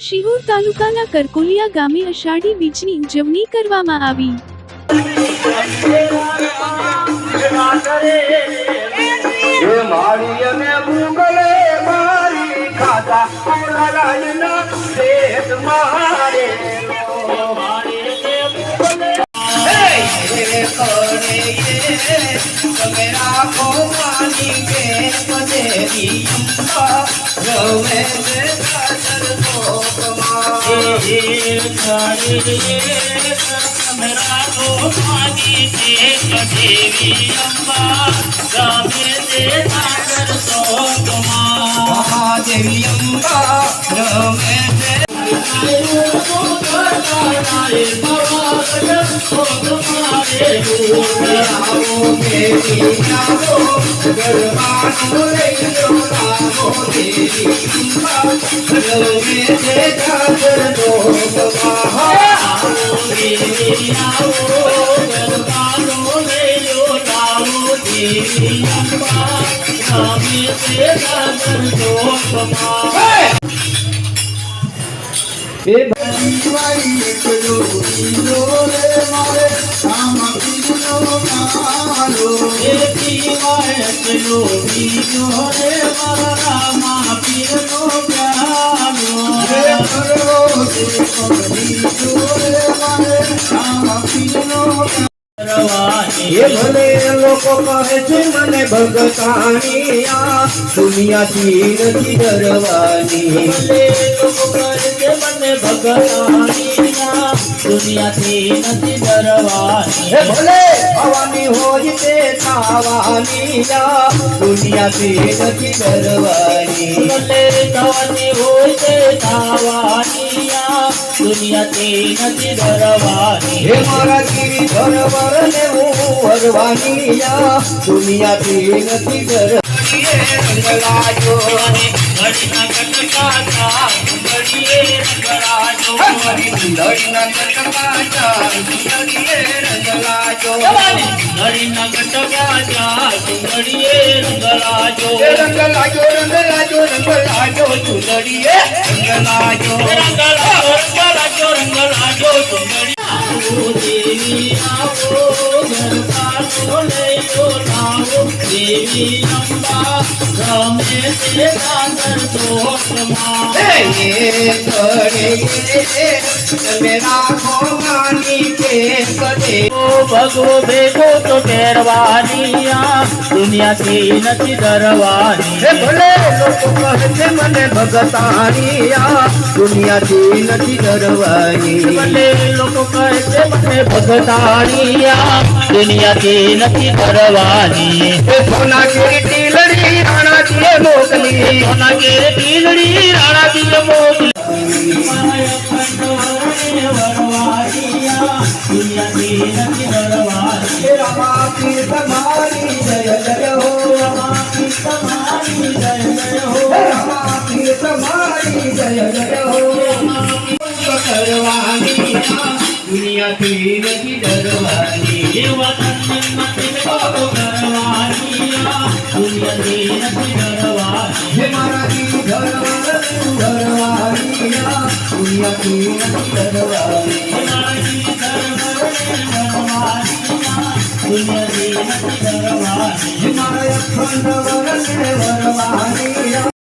શિહોર તાલુકાના કરકોલિયા ગામે અષાઢી બીજની ઉજવણી કરવામાં આવી। ये भले लोको कहे छे मने भगतानिया दुनिया तीर की डरवानी भले लोको कहे छे मने भगतानिया दुनिया तीर की डरवानी हे भले भवानी होई ते तावानिया दुनिया तीर की डरवानी भले भवानी होई ते तावानिया दुनिया तीर की डरवानी हे मारा गिरी धरवर ने वरवानिया दुनिया की नथी डर रंगलाजो घड़ीना कटकाचा घड़ीए रंगलाजो घड़ीना कटकाचा घड़ीए रंगलाजो घड़ीना कटकाचा घड़ीए रंगलाजो रंगलाजो रंगलाजो रंगलाजो घड़ीए रंगलाजो रंगलाजो रंगलाजो रंगलाजो घड़ी देवी आओ घर ले लो लाओ देवी अम्बा रमे से सागर दोषमा ये करे मेरा भगवानी के कदे ओ भगो बेगो तो मेहरबानिया दुनिया की नथी डरवानी हे भले लोग कहते मने भगतानिया दुनिया की नथी डरवानी भले लोग कहते मने भगतानिया दुनिया की नथी डरवानी सोना की टीलड़ी राणा जी मोगली सोना की टीलड़ी राणा जी मोगली दुनिया की नथी डरवानी रामा की तुम्हारी जय जय हो रामा की तुम्हारी जय जय हो रामा की तुम्हारी जय जय हो रामा की डरवानी दुनिया की नथी डरवानी वतन मत को डरवानिया दुनिया की नथी डरवानी हे मारा की डरवानिया दुनिया की नथी डरवानी हे मारा की डरवानिया दुनिया की नथी डरवानी हे मारा अखंड वरने वरवानिया।